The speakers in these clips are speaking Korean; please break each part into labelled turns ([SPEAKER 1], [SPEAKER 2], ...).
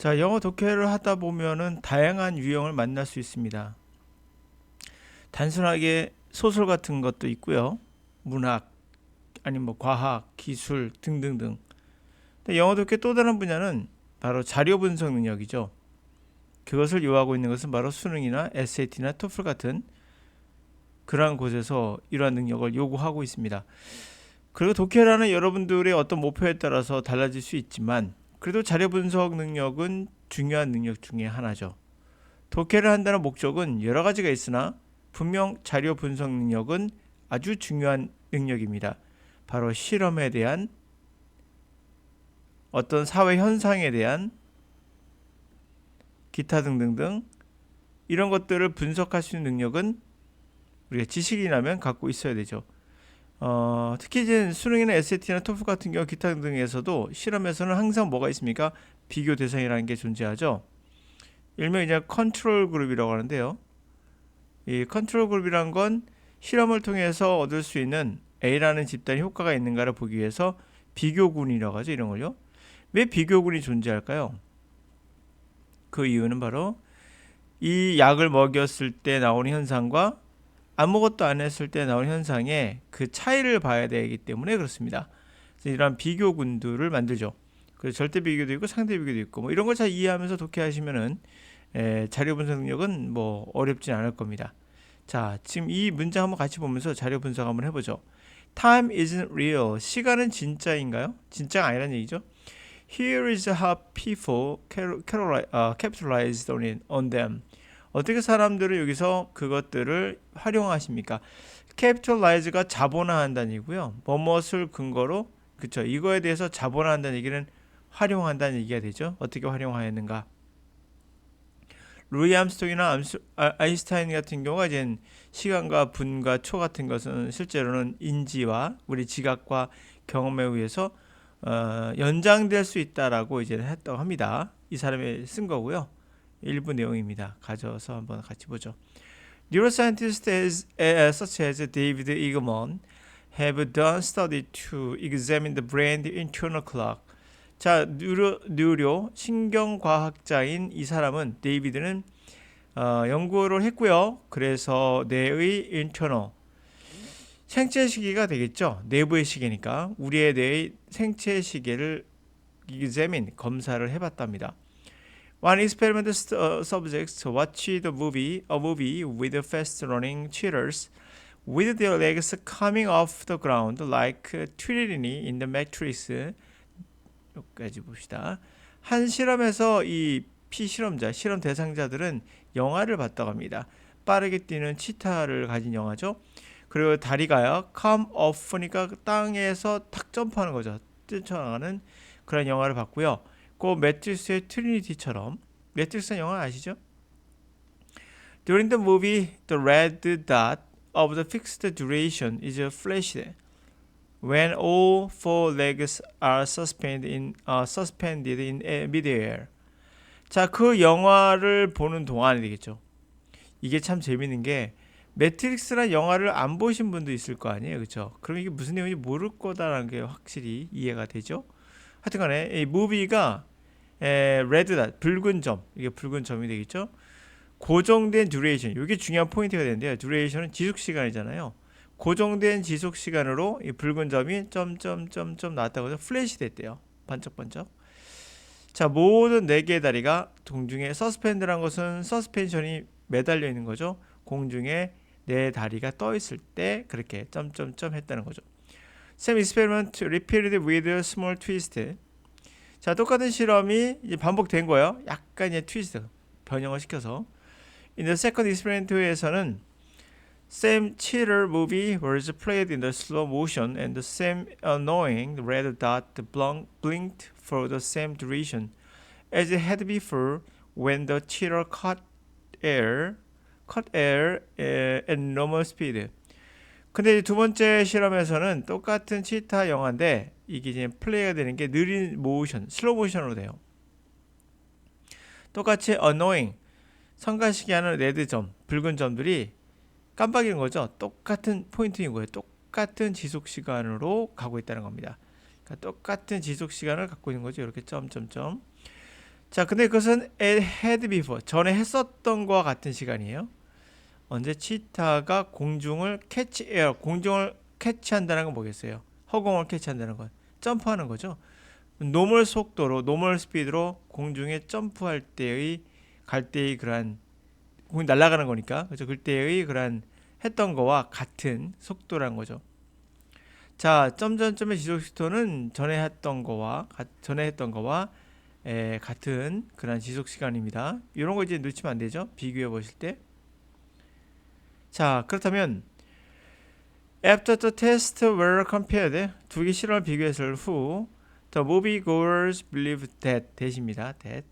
[SPEAKER 1] 자, 영어 독해를 하다 보면은 다양한 유형을 만날 수 있습니다. 단순하게 소설 같은 것도 있고요. 문학, 아니면 뭐 과학, 기술 등등등. 근데 영어 독해 또 다른 분야는 바로 자료 분석 능력이죠. 그것을 요하고 있는 것은 바로 수능이나 SAT나 토플 같은 그러한 곳에서 이러한 능력을 요구하고 있습니다. 그리고 독해라는 여러분들의 어떤 목표에 따라서 달라질 수 있지만 그래도 자료 분석 능력은 중요한 능력 중에 하나죠. 독해를 한다는 목적은 여러 가지가 있으나 분명 자료 분석 능력은 아주 중요한 능력입니다. 바로 실험에 대한 어떤 사회 현상에 대한 기타 등등등 이런 것들을 분석할 수 있는 능력은 우리가 지식이라면 갖고 있어야 되죠. 특히 이제 수능이나 SAT나 토플 같은 경우 기타 등등에서도 실험에서는 항상 뭐가 있습니까? 비교 대상이라는 게 존재하죠. 일명 이제 컨트롤 그룹이라고 하는데요. 이 컨트롤 그룹이란 건 실험을 통해서 얻을 수 있는 A라는 집단이 효과가 있는가를 보기 위해서 비교군이라고 하죠. 이런 걸요. 왜 비교군이 존재할까요? 그 이유는 바로 이 약을 먹였을 때 나오는 현상과 아무것도 안 했을 때 나오는 현상의 그 차이를 봐야 되기 때문에 그렇습니다. 그래서 이러한 비교군들을 만들죠. 그래서 절대 비교도 있고 상대 비교도 있고 뭐 이런 걸 잘 이해하면서 독해하시면은 자료 분석 능력은 뭐 어렵진 않을 겁니다. 자, 지금 이 문장 한번 같이 보면서 자료 분석 한번 해보죠. Time isn't real. 시간은 진짜인가요? 진짜가 아니란 얘기죠. Here is how people capitalized on them. 어떻게 사람들은 여기서 그것들을 활용하십니까? capitalize가 자본화한다는 얘기고요. 뭐뭇을 근거로 그쵸? 이거에 대해서 자본화한다는 얘기는 활용한다는 얘기가 되죠. 어떻게 활용하였는가? 루이 암스트롱이나 아인슈타인 같은 경우가 이제 시간과 분과 초 같은 것은 실제로는 인지와 우리 지각과 경험에 의해서 연장될 수 있다라고 이제 했다고 합니다. 이 사람이 쓴 거고요. 일부 내용입니다. 가져서 한번 같이 보죠. Neuroscientists such as David Eagleman have done study to examine the brain's internal clock. 자, 뉴로 신경과학자인 이 사람은 데이비드는 연구를 했고요. 그래서 뇌의 internal 생체 시계가 되겠죠. 내부의 시계니까 우리의 뇌의 생체 시계를 examine 검사를 해봤답니다. One experimental subjects watched a movie with fast-running cheaters with their legs coming off the ground like Trinity in the Matrix. 여기까지 봅시다. 한 실험에서 이 피실험자, 실험 대상자들은 영화를 봤다고 합니다. 빠르게 뛰는 치타를 가진 영화죠. 그리고 다리가요, come off니까 땅에서 탁 점프하는 거죠. 뛰쳐나가는 그런 영화를 봤고요. 그 매트릭스의 트리니티처럼 매트릭스 영화 아시죠? During the movie, the red dot of the fixed duration is flashed when all four legs are suspended in midair. 자, 그 영화를 보는 동안이 되겠죠. 이게 참 재밌는 게 매트릭스라는 영화를 안 보신 분도 있을 거 아니에요, 그렇죠? 그럼 이게 무슨 내용인지 모를 거다라는 게 확실히 이해가 되죠. 하여튼간에 이 무비가 레드 닷 붉은 점, 이게 붉은 점이 되겠죠. 고정된 듀레이션, 이게 중요한 포인트가 되는데요. 듀레이션은 지속 시간이잖아요. 고정된 지속 시간으로 이 붉은 점이 점점점점 나왔다고 해서 플래시 됐대요. 반짝반짝. 자, 모든 4개의 다리가 공중에 서스펜드란 것은 서스펜션이 매달려 있는 거죠. 공중에 4다리가 떠 있을 때 그렇게 점점점 했다는 거죠. Same experiment repeated with a small twist. 자, 똑같은 실험이 이제 반복된 거예요. 약간 이제 트위스트 변형을 시켜서. In the second experiment에서는 same cheater movie was played in the slow motion and the same annoying red dot blinked for the same duration as it had before when the cheater caught air at normal speed. 근데 두 번째 실험에서는 똑같은 치타 영화인데 이게 이제 플레이가 되는 게 느린 모션, 슬로우 모션으로 돼요. 똑같이 annoying, 성가시게 하는 레드 점, 붉은 점들이 깜빡이는 거죠. 똑같은 포인트인 거예요. 똑같은 지속 시간으로 가고 있다는 겁니다. 그러니까 똑같은 지속 시간을 갖고 있는 거죠. 이렇게 점점점. 자, 근데 그것은 had before, 전에 했었던 거와 같은 시간이에요. 언제 치타가 공중을 캐치에어, 공중을 캐치한다는 건 뭐겠어요? 허공을 캐치한다는 건 점프하는 거죠. 노멀 속도로, 노멀 스피드로 공중에 점프할 때의 갈 때의 그러한 공이 날아가는 거니까 그죠? 그때의 그러한 했던 거와 같은 속도라는 거죠. 자, 점점점의 지속 속도는 전에 했던 거와 같은 그런 지속 시간입니다. 이런 거 이제 놓치면 안 되죠. 비교해 보실 때. 자, 그렇다면 after the tests were compared, 두 개 실험을 비교했을 후 the moviegoers believed that 대십니다. that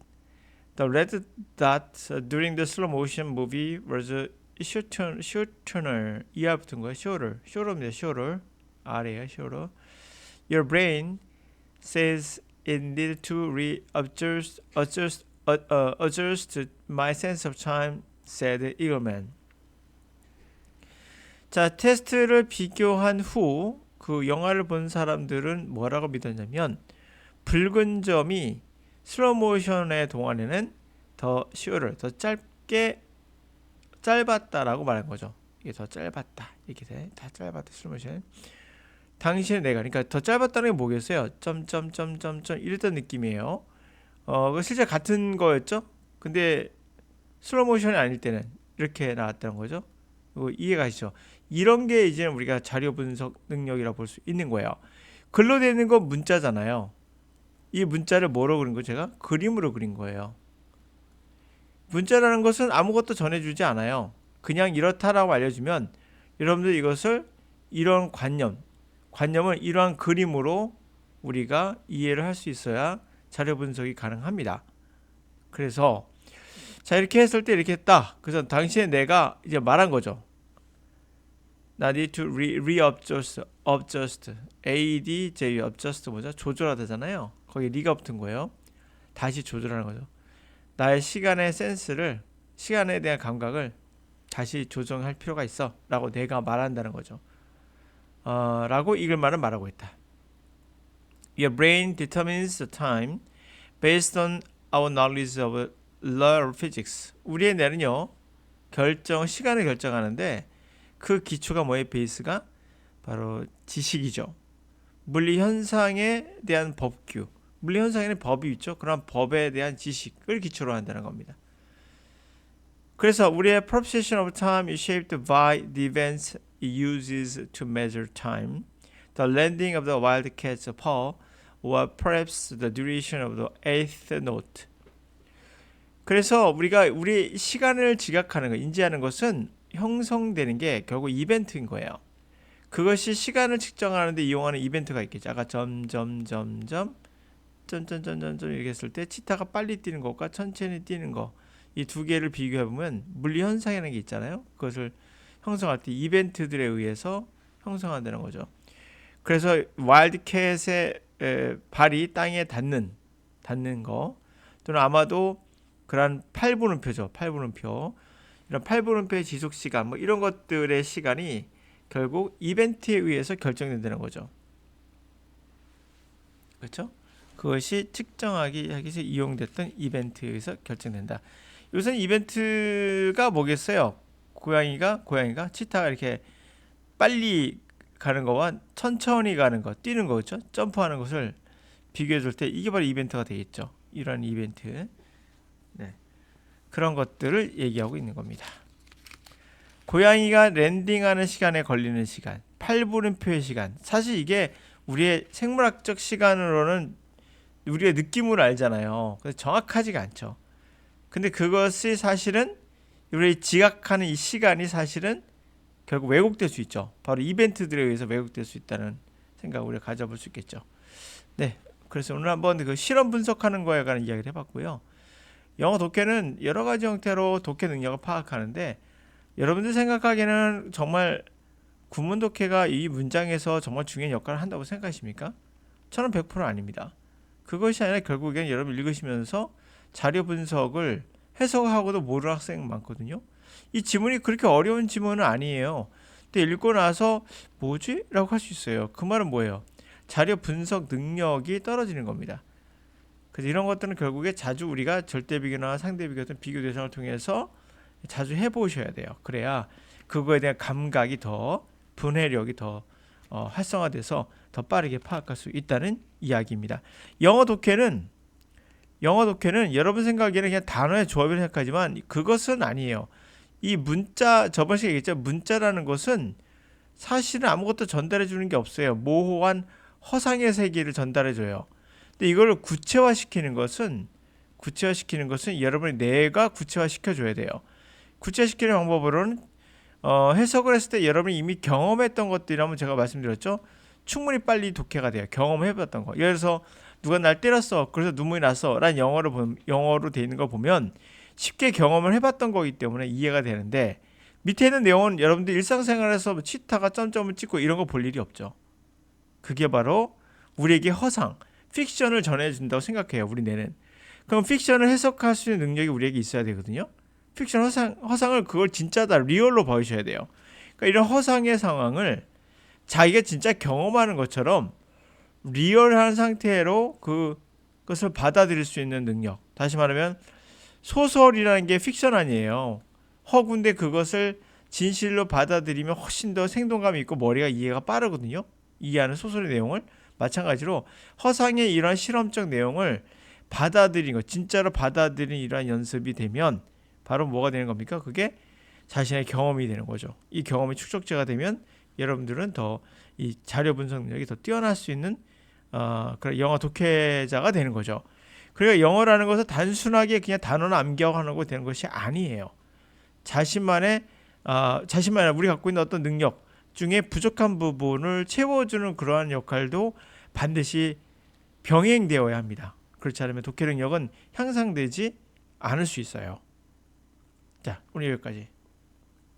[SPEAKER 1] the red dot during the slow motion movie was shorter. 이하 붙은 거예요. shorter입니다. shorter. 아래요. shorter. Your brain says it needed to adjust my sense of time, said Eagleman. 자, 테스트를 비교한 후 그 영화를 본 사람들은 뭐라고 믿었냐면 붉은 점이 슬로우 모션의 동안에는 더 shorter, 더 짧았다라고 말한 거죠. 이게 더 짧았다. 이렇게 돼. 다 짧았다. 슬로우 모션. 당신의 내가, 그러니까 더 짧았다는 게 뭐겠어요? 점점점점점 이랬던 느낌이에요. 실제 같은 거였죠? 근데 슬로우 모션이 아닐 때는 이렇게 나왔다는 거죠. 이해가 가시죠? 이런 게 이제 우리가 자료 분석 능력이라고 볼 수 있는 거예요. 글로 되어 있는 건 문자잖아요. 이 문자를 뭐로 그린 거예요? 제가 그림으로 그린 거예요. 문자라는 것은 아무것도 전해주지 않아요. 그냥 이렇다라고 알려주면 여러분들 이것을 이런 관념을 이러한 그림으로 우리가 이해를 할 수 있어야 자료 분석이 가능합니다. 그래서 자, 이렇게 했을 때 이렇게 했다. 그래서 당시에 내가 이제 말한 거죠. 나 need to readjust, adj, adjust 뭐죠? 조절하다잖아요. 거기 리가 붙은 거예요. 다시 조절하는 거죠. 나의 시간의 센스를, 시간에 대한 감각을 다시 조정할 필요가 있어 라고 내가 말한다는 거죠. 라고 이글만은 말하고 있다. Your brain determines the time based on our knowledge of law of physics. 우리의 뇌는요, 시간을 결정하는데 그 기초가 뭐예요? 베이스가 바로 지식이죠. 물리 현상에 대한 법규, 물리 현상에는 법이 있죠. 그런 법에 대한 지식을 기초로 한다는 겁니다. 그래서 우리의 perception of time is shaped by the events it uses to measure time. The landing of the wildcat's paw, or perhaps the duration of the eighth note. 그래서 우리가 우리 시간을 지각하는 것, 인지하는 것은 형성되는 게 결국 이벤트인 거예요. 그것이 시간을 측정하는데 이용하는 이벤트가 있겠죠. 아까 점점점점 이렇게 했을 때 치타가 빨리 뛰는 것과 천천히 뛰는 거, 이 두 개를 비교해 보면 물리 현상이라는 게 있잖아요. 그것을 형성할 때 이벤트들에 의해서 형성한다는 거죠. 그래서 와일드캣의 발이 땅에 닿는 거, 또는 아마도 그런 팔분음표죠. 팔분음표. 이런 팔분음표의 지속 시간, 뭐 이런 것들의 시간이 결국 이벤트에 의해서 결정된다는 거죠. 그렇죠? 그것이 측정하기 위해서 이용됐던 이벤트에 의해서 결정된다. 요새는 이벤트가 뭐겠어요? 고양이가 치타가 이렇게 빨리 가는 거와 천천히 가는 거, 뛰는 거, 그렇죠? 점프하는 것을 비교해 줄 때 이게 바로 이벤트가 되겠죠. 이런 이벤트. 네. 그런 것들을 얘기하고 있는 겁니다. 고양이가 랜딩하는 시간에 걸리는 시간, 팔분음표의 시간. 사실 이게 우리의 생물학적 시간으로는 우리의 느낌으로 알잖아요. 그래서 정확하지가 않죠. 근데 그것이 사실은 우리 지각하는 이 시간이 사실은 결국 왜곡될 수 있죠. 바로 이벤트들에 의해서 왜곡될 수 있다는 생각을 우리가 가져볼 수 있겠죠. 네, 그래서 오늘 한번 그 실험 분석하는 거에 관한 이야기를 해봤고요. 영어 독해는 여러 가지 형태로 독해 능력을 파악하는데 여러분들 생각하기에는 정말 구문 독해가 이 문장에서 정말 중요한 역할을 한다고 생각하십니까? 저는 100% 아닙니다. 그것이 아니라 결국엔 여러분 읽으시면서 자료 분석을 해석하고도 모르는 학생 많거든요. 이 지문이 그렇게 어려운 지문은 아니에요. 근데 읽고 나서 뭐지? 라고 할 수 있어요. 그 말은 뭐예요? 자료 분석 능력이 떨어지는 겁니다. 그래서 이런 것들은 결국에 자주 우리가 절대 비교나 상대 비교 같은 비교 대상을 통해서 자주 해보셔야 돼요. 그래야 그거에 대한 감각이 더 분해력이 더 활성화돼서 더 빠르게 파악할 수 있다는 이야기입니다. 영어 독해는 여러분 생각에는 그냥 단어의 조합이라고 생각하지만 그것은 아니에요. 이 문자, 저번 시간에 얘기했죠. 문자라는 것은 사실은 아무것도 전달해 주는 게 없어요. 모호한 허상의 세계를 전달해 줘요. 근데 이걸 구체화시키는 것은 여러분이 내가 구체화시켜 줘야 돼요. 구체화시키는 방법으로는 해석을 했을 때 여러분이 이미 경험했던 것들이라면 제가 말씀드렸죠. 충분히 빨리 독해가 돼요. 경험해봤던 거. 예를 들어서 누가 날 때렸어. 그래서 눈물이 났어. 라는 영어로 돼 있는 거 보면 쉽게 경험을 해봤던 거기 때문에 이해가 되는데 밑에 있는 내용은 여러분들 일상생활에서 치타가 점점을 찍고 이런 거 볼 일이 없죠. 그게 바로 우리에게 허상, 픽션을 전해준다고 생각해요. 우리 뇌는. 그럼 픽션을 해석할 수 있는 능력이 우리에게 있어야 되거든요. 픽션 허상을 그걸 진짜다, 리얼로 보여줘야 돼요. 그러니까 이런 허상의 상황을 자기가 진짜 경험하는 것처럼 리얼한 상태로 그것을 받아들일 수 있는 능력. 다시 말하면 소설이라는 게 픽션 아니에요. 허구인데 그것을 진실로 받아들이면 훨씬 더 생동감이 있고 머리가 이해가 빠르거든요. 이해하는 소설의 내용을. 마찬가지로 허상의 이러한 실험적 내용을 받아들이는 것, 진짜로 받아들이는 이러한 연습이 되면 바로 뭐가 되는 겁니까? 그게 자신의 경험이 되는 거죠. 이 경험이 축적제가 되면 여러분들은 더 이 자료 분석 능력이 더 뛰어날 수 있는 그런 영어 독해자가 되는 거죠. 그러니까 영어라는 것은 단순하게 그냥 단어나 암기하는 거 되는 것이 아니에요. 자신만의 우리 갖고 있는 어떤 능력 중에 부족한 부분을 채워주는 그러한 역할도 반드시 병행되어야 합니다. 그렇지 않으면 독해 능력은 향상되지 않을 수 있어요. 자, 오늘 여기까지.